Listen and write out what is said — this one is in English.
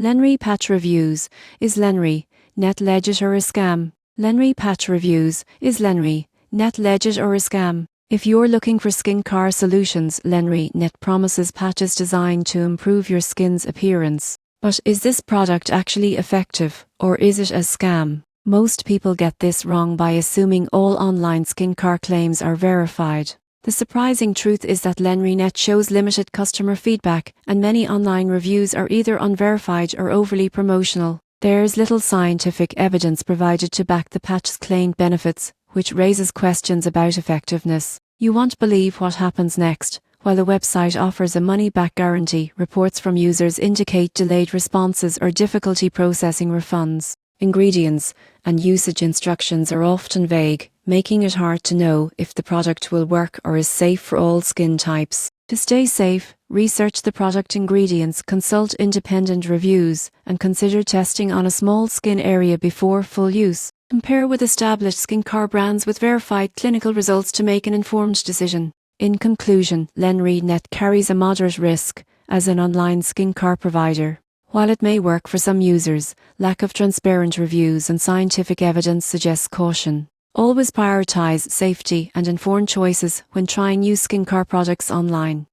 Lenreey patch reviews. Is Lenreeynet legit or a scam? Lenreey patch reviews. Is Lenreeynet legit or a scam? If you're looking for skincare solutions, Lenreeynet promises patches designed to improve your skin's appearance. But is this product actually effective, or is it a scam? Most people get this wrong by assuming all online skincare claims are verified. The surprising truth is that Lenreeynet shows limited customer feedback, and many online reviews are either unverified or overly promotional. There's little scientific evidence provided to back the patch's claimed benefits, which raises questions about effectiveness. You won't believe what happens next. While the website offers a money-back guarantee, reports from users indicate delayed responses or difficulty processing refunds. Ingredients and usage instructions are often vague, making it hard to know if the product will work or is safe for all skin types. To stay safe, research the product ingredients, consult independent reviews, and consider testing on a small skin area before full use. Compare with established skincare brands with verified clinical results to make an informed decision. In conclusion, Lenreeynet carries a moderate risk as an online skincare provider. While it may work for some users, lack of transparent reviews and scientific evidence suggests caution. Always prioritize safety and informed choices when trying new skincare products online.